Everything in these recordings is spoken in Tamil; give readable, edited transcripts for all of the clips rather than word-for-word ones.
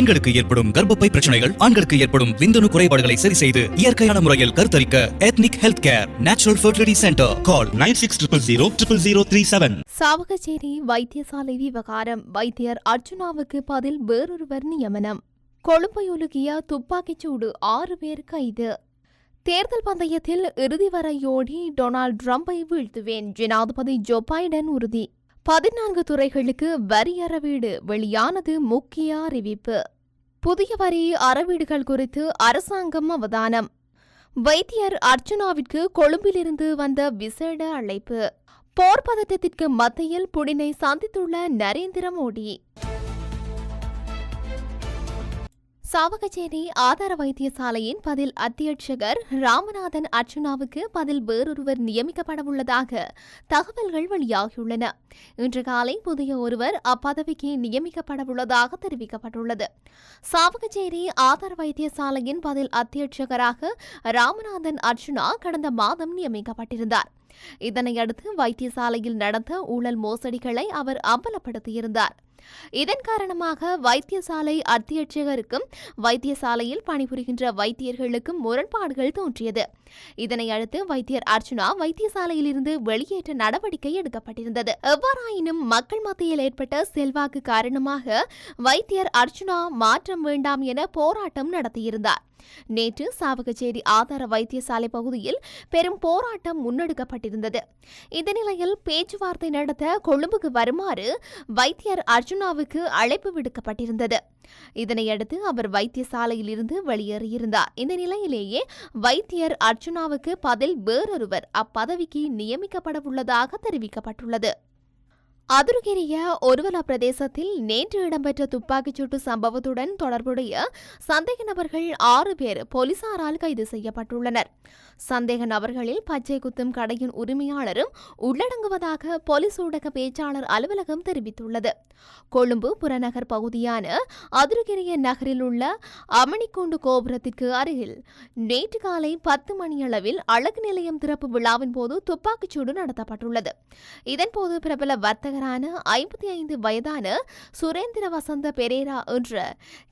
பெண்களுக்கு ஏற்படும் கர்ப்பப்பை பிரச்சனைகள், ஆண்களுக்கு ஏற்படும் விந்தணு குறைபாடுகளை சரி செய்து இயற்கையான முறையில் கருத்தரிக்க ethnic health care natural fertility centre. Call 96000037. Chavakachcheri வைத்தியசாலை விவகாரம். வைத்தியர் அர்ச்சுனாவுக்கு பதில் வேறொருவர் நியமனம். கொழும்பையொலுகிய துப்பாக்கிச்சூடு 6 பேர் கைது. தேர்தல் பந்தயத்தில் இறுதி வரை ஓடி டொனால்ட் ட்ரம்பை வீழ்த்துவேன், ஜனாதிபதி ஜோ பைடன் உறுதி. 14 துறைகளுக்கு வரி அறவீடு வெளியானது முக்கிய அறிவிப்பு. புதிய வரி அறவீடுகள் குறித்து அரசாங்கம் அவதானம். வைத்தியர் அர்ச்சுனாவிற்கு கொழும்பிலிருந்து வந்த விசேட அழைப்பு. போர் பதட்டத்திற்கு மத்தியில் புடினை சந்தித்துள்ள நரேந்திர மோடி. சாவகச்சேரி ஆதார வைத்தியசாலையின் பதில் அத்தியட்சகர் ராமநாதன் அர்ச்சுனாவுக்கு பதில் வேறொருவர் நியமிக்கப்படவுள்ளதாக தகவல்கள் வெளியாகியுள்ளன. இன்று காலை புதிய ஒருவர் அப்பதவிக்கு நியமிக்கப்படவுள்ளதாக தெரிவிக்கப்பட்டுள்ளது. சாவகச்சேரி ஆதார வைத்தியசாலையின் பதில் அத்தியட்சகராக ராமநாதன் அர்ச்சுனா கடந்த மாதம் நியமிக்கப்பட்டிருந்தார். இதனையடுத்து வைத்தியசாலையில் நடந்த ஊழல் மோசடிகளை அவர் அம்பலப்படுத்தியிருந்தார். இதன் காரணமாக வைத்தியசாலை அத்தியட்சகருக்கும் வைத்தியசாலையில் பணிபுரிகின்ற வைத்தியர்களுக்கும் முரண்பாடுகள் தோன்றியது. இதனையடுத்து வைத்தியர் அர்ச்சுனா வைத்தியசாலையில் இருந்து வெளியேற்ற நடவடிக்கை எடுக்கப்பட்டிருந்தது. எவ்வாறாயினும் மக்கள் மத்தியில் ஏற்பட்ட செல்வாக்கு காரணமாக வைத்தியர் அர்ச்சுனா மாற்றம் வேண்டாம் என போராட்டம் நடத்தியிருந்தார். நேற்று சாவகச்சேரி ஆதார வைத்தியசாலை பகுதியில் பெரும் போராட்டம் முன்னெடுக்கப்பட்டிருந்தது. இந்த நிலையில் பேச்சுவார்த்தை நடத்த கொழும்புக்கு வருமாறு வைத்தியர் அர்ச்சுனாவுக்கு அழைப்பு விடுக்கப்பட்டிருந்தது. இதனையடுத்து அவர் வைத்தியசாலையில் இருந்து வெளியேறியிருந்தார். இந்த நிலையிலேயே வைத்தியர் அர்ச்சுனாவுக்கு பதில் வேறொருவர் அப்பதவிக்கு நியமிக்கப்படவுள்ளதாக தெரிவிக்கப்பட்டுள்ளது. அதுருகிரிய ஒருவல பிரதேசத்தில் நேற்று இடம்பெற்ற துப்பாக்கிச்சூட்டு சம்பவத்துடன் தொடர்புடைய சந்தேக நபர்கள் 6 பேர் போலீசாரால் கைது செய்யப்பட்டுள்ளனர். சந்தேக நபர்களில் பச்சை குத்தும் கடையின் உரிமையாளரும் உள்ளடங்குவதாக போலீஸ் ஊடக பேச்சாளர் அலுவலகம் தெரிவித்துள்ளது. கொழும்பு புறநகர் பகுதியான அதுருகிரிய நகரில் உள்ள அமணிக்கூண்டு கோபுரத்திற்கு அருகில் நேற்று காலை 10 மணியளவில் அழகு நிலையம் திறப்பு விழாவின் போது துப்பாக்கிச்சூடு நடத்தப்பட்டுள்ளது. இதன்போது பிரபல வர்த்தக 55 வயதான சுரேந்திர வசந்த பெரேரா என்ற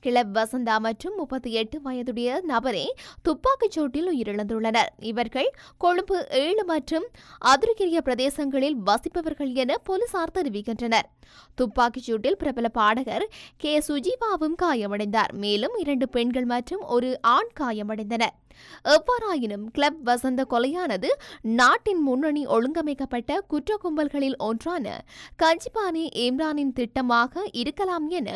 கிளப் வசந்தா மற்றும் 38 வயதுடைய நபரே துப்பாக்கிச் சூட்டில் உயிரிழந்துள்ளனர். இவர்கள் கொழும்பு 7 மற்றும் அதுருகிரிய பிரதேசங்களில் வசிப்பவர்கள் என போலீசார் தெரிவிக்கின்றனர். துப்பாக்கிச் சூட்டில் பிரபல பாடகர் கே சுஜீவாவும் காயமடைந்தார். மேலும் 2 பெண்கள் மற்றும் ஒரு ஆண் காயமடைந்தனர். எவ்வாறாயினும் கிளப் வசந்த கொலையானது நாட்டின் முன்னணி ஒழுங்கமைக்கப்பட்ட குற்ற கும்பல்களில் ஒன்றான கஞ்சிபானி இம்ரானின் திட்டமாக இருக்கலாம் என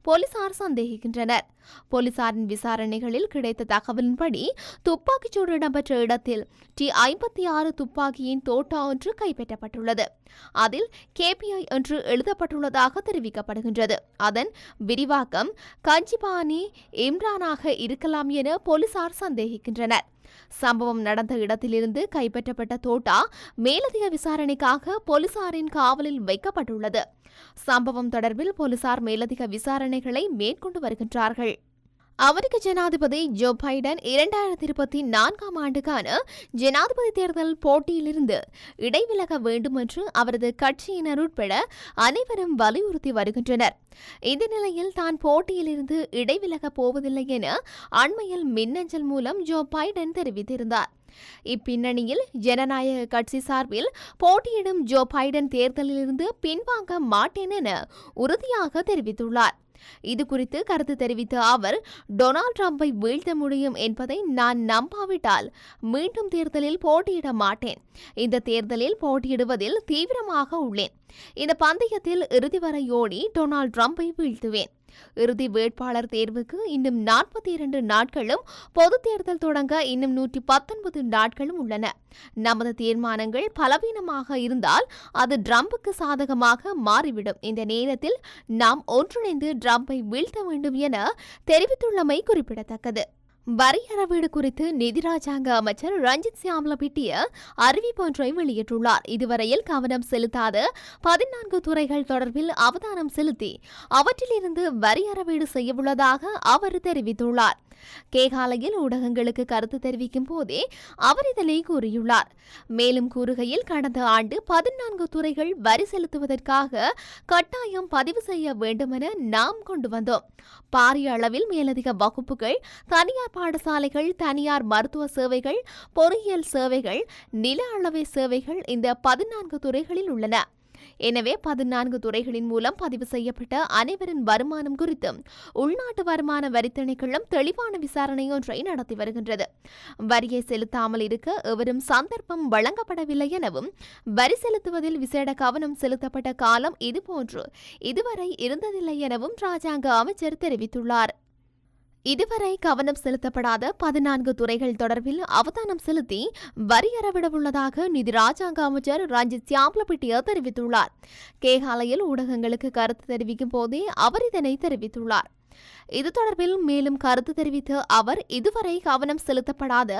போலீசார் சந்தேகிக்கின்றனர். போலீசாரின் விசாரணைகளில் கிடைத்த தகவலின்படி துப்பாக்கிச்சூடு இடம்பெற்ற இடத்தில் T56 துப்பாக்கியின் தோட்டா ஒன்று கைப்பற்றப்பட்டுள்ளது. அதில் KPI என்று எழுதப்பட்டுள்ளதாக தெரிவிக்கப்படுகின்றது. அதன் விரிவாக்கம் கஞ்சிபானி இம்ரானாக இருக்கலாம் என போலீசார் சந்தேகிக்கின்றனர். சம்பவம் நடந்த இடத்திலிருந்து கைப்பற்றப்பட்ட தோட்டா மேலதிக விசாரணைக்காக போலீசாரின் காவலில் வைக்கப்பட்டுள்ளது. சம்பவம் தொடர்பில் போலீசார் மேலதிக விசாரணைகளை மேற்கொண்டு வருகின்றார்கள். அமெரிக்க ஜனாதிபதி ஜோ பைடன் 2024 ஆண்டுக்கான ஜனாதிபதி தேர்தல் போட்டியிலிருந்து இடைவிலக வேண்டும் என்று அவரது கட்சியினர் உட்பட அனைவரும் வலியுறுத்தி வருகின்றனர். இந்த நிலையில் தான் போட்டியிலிருந்து இடைவிலகப் போவதில்லை என அண்மையில் மின்னஞ்சல் மூலம் ஜோ பைடன் தெரிவித்திருந்தார். இப்பின்னணியில் ஜனநாயக கட்சி சார்பில் போட்டியிடும் ஜோ பைடன் தேர்தலிலிருந்து பின்வாங்க மாட்டேன் என உறுதியாக தெரிவித்துள்ளார். இதுகுறித்து கருத்து தெரிவித்த அவர், டொனால்ட் ட்ரம்பை வீழ்த்த முடியும் என்பதை நான் நம்பாவிட்டால் மீண்டும் தேர்தலில் போட்டியிட மாட்டேன். இந்த தேர்தலில் போட்டியிடுவதில் தீவிரமாக உள்ளேன். இந்த பந்தயத்தில் இறுதி வரை ஓடி டொனால்ட் ட்ரம்பை வீழ்த்துவேன். இறுதி வேட்பாளர் தேர்வுக்கு இன்னும் 42 நாட்களும் பொது தேர்தல் தொடங்க இன்னும் 119 நாட்களும் உள்ளன. நமது தீர்மானங்கள் பலவீனமாக இருந்தால் அது ட்ரம்புக்கு சாதகமாக மாறிவிடும். இந்த நேரத்தில் நாம் ஒன்றிணைந்து ட்ரம்பை வீழ்த்த வேண்டும் என தெரிவித்துள்ளமை குறிப்பிடத்தக்கது. வரி அறவீடு குறித்து நிதி ராஜாங்க அமைச்சர் ரஞ்சித் சியாமலபிட்டிய அறிவிப்பொன்றை வெளியிட்டுள்ளார். இதுவரையில் கவனம் செலுத்தாத 14 துறைகள் தொடர்பில் அவதானம் செலுத்தி அவற்றிலிருந்து வரி அறவீடு செய்யவுள்ளதாக அவர் தெரிவித்துள்ளார். கேகாலையில் ஊடகங்களுக்கு கருத்து தெரிவிக்கும் போதே அவர் இதனை கூறியுள்ளார். மேலும் கூறுகையில், கடந்த ஆண்டு 14 துறைகள் வரி செலுத்துவதற்காக கட்டாயம் பதிவு செய்ய வேண்டுமென நாம் கொண்டு வந்தோம். பாரிய அளவில் மேலதிக வகுப்புகள், தனியார் பாடசாலைகள், தனியார் மருத்துவ சேவைகள், பொறியியல் சேவைகள், நில அளவை சேவைகள் இந்த 14 துறைகளில் உள்ளன. எனவே 14 துறைகளின் மூலம் பதிவு செய்யப்பட்ட அனைவரின் வருமானம் குறித்து உள்நாட்டு வருமான வரி திணைக்களம் தெளிவான விசாரணை ஒன்றை நடத்தி வருகின்றது. வரியை செலுத்தாமல் இருக்க எவரும் சந்தர்ப்பம் வழங்கப்படவில்லை எனவும், வரி செலுத்துவதில் விசேட கவனம் செலுத்தப்பட்ட காலம் இதுபோன்று இதுவரை இருந்ததில்லை எனவும் ராஜாங்க அமைச்சர் தெரிவித்துள்ளார். இதுவரை கவனம் செலுத்தப்படாத 14 துறைகள் தொடர்பில் அவதானம் செலுத்தி வரி அறவிடவுள்ளதாக நிதி ராஜாங்க அமைச்சர் ரஞ்சித் சியாம்லபிட்டிய தெரிவித்துள்ளார். கேகாலையில் ஊடகங்களுக்கு கருத்து தெரிவிக்கும் போதே அவர் இதனை தெரிவித்துள்ளார். இது தொடர்பில் மேலும் கருத்து தெரிவித்த அவர், இதுவரை கவனம் செலுத்தப்படாத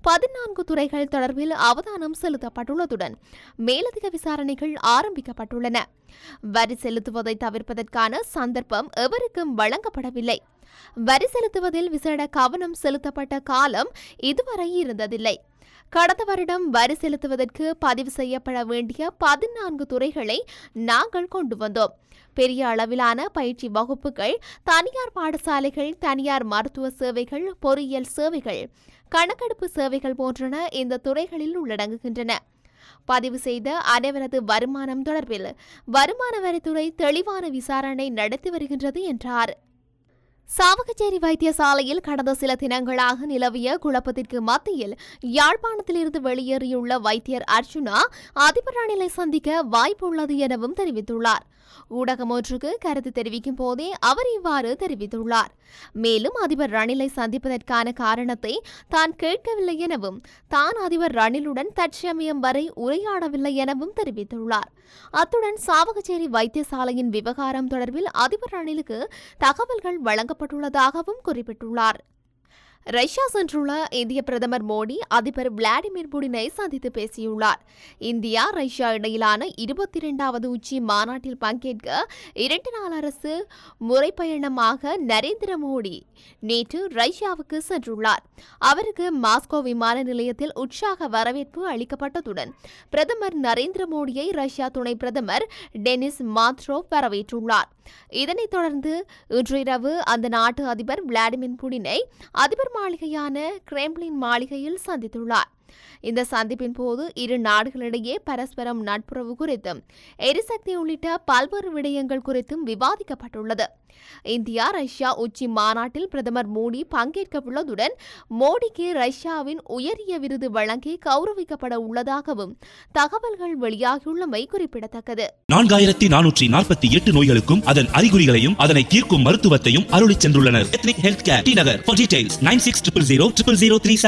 14 துறைகள் தொடர்பில் அவதானம் செலுத்தப்பட்டுள்ளதுடன் மேலதிக விசாரணைகள் ஆரம்பிக்கப்பட்டுள்ளன. வரி செலுத்துவதை தவிர்ப்பதற்கான சந்தர்ப்பம் எவருக்கும் வழங்கப்படவில்லை. வரி செலுத்துவதில் விசேட கவனம் செலுத்தப்பட்ட காலம் இதுவரை இருந்ததில்லை. கடந்த வருடம் வரி செலுத்துவதற்கு பதிவு செய்யப்பட வேண்டிய 14 துறைகளை நாங்கள் கொண்டு வந்தோம். பெரிய அளவிலான பயிற்சி வகுப்புகள், தனியார் பாடசாலைகள், தனியார் மருத்துவ சேவைகள், பொறியியல் சேவைகள், கணக்கெடுப்பு சேவைகள் போன்றன இந்த துறைகளில் உள்ளடங்குகின்றன. பதிவு செய்த அனைவரது வருமானம் தொடர்பில் வருமான வரித்துறை தெளிவான விசாரணை நடத்தி வருகின்றது என்றார். சாவகச்சேரி வைத்தியசாலையில் கடந்த சில தினங்களாக நிலவிய குழப்பத்திற்கு மத்தியில் யாழ்ப்பாணத்திலிருந்து வெளியேறியுள்ள வைத்தியர் அர்ச்சுனா அதிபர் ரணிலை சந்திக்க வாய்ப்புள்ளது எனவும் தெரிவித்துள்ளார். ஊடகம் ஒன்றுக்கு கருத்து தெரிவிக்கும் போதே அவர் இவ்வாறு தெரிவித்துள்ளார். மேலும் அதிபர் ரணிலை சந்திப்பதற்கான காரணத்தை தான் கேட்கவில்லை எனவும், தான் அதிபர் ரணிலுடன் தற்சமயம் வரை உரையாடவில்லை எனவும் தெரிவித்துள்ளார். அத்துடன் சாவகச்சேரி வைத்தியசாலையின் விவகாரம் தொடர்பில் அதிபர் ரணிலுக்கு தகவல்கள் வழங்கப்பட்டுள்ளதாகவும் குறிப்பிட்டுள்ளார். ரஷ்யா சென்றுள்ள இந்திய பிரதமர் மோடி அதிபர் விளாடிமிர் புடினை சந்தித்து பேசியுள்ளார். இந்தியா ரஷ்யா இடையிலான 22வது உச்சி மாநாட்டில் பங்கேற்க 2 நாள் அரசு முறைப்பயணமாக நரேந்திர மோடி நேற்று ரஷ்யாவுக்கு சென்றுள்ளார். அவருக்கு மாஸ்கோ விமான நிலையத்தில் உற்சாக வரவேற்பு அளிக்கப்பட்டதுடன் பிரதமர் நரேந்திர மோடியை ரஷ்யா துணை பிரதமர் டெனிஸ் மாத்ரோவ் வரவேற்றுள்ளார். இதனைத் தொடர்ந்து இன்று இரவு அந்த நாட்டு அதிபர் விளாடிமிர் புடினை அதிபர் மாளிகையான கிரெம்ளின் மாளிகையில் சந்தித்துள்ளார். இந்த சந்திப்பின் போது இரு நாடுகளிடையே பரஸ்பரம் நட்புறவு குறித்தும் எரிசக்தி உள்ளிட்ட பல்வேறு விடயங்கள் குறித்தும் விவாதிக்கப்பட்டுள்ளது. இந்தியா ரஷ்யா உச்சி மாநாட்டில் பிரதமர் மோடி பங்கேற்க உள்ளதுடன் மோடிக்கு ரஷ்யாவின் உயரிய விருது வழங்கி கௌரவிக்கப்பட உள்ளதாகவும் தகவல்கள் வெளியாகியுள்ளமை குறிப்பிடத்தக்கது. 4448 நோய்களுக்கும் அதன் அறிகுறிகளையும் அதனை தீர்க்கும் மருத்துவத்தையும் அருளிச் சென்றுள்ளனர். Ethnic health care, T Nagar. For details 96000037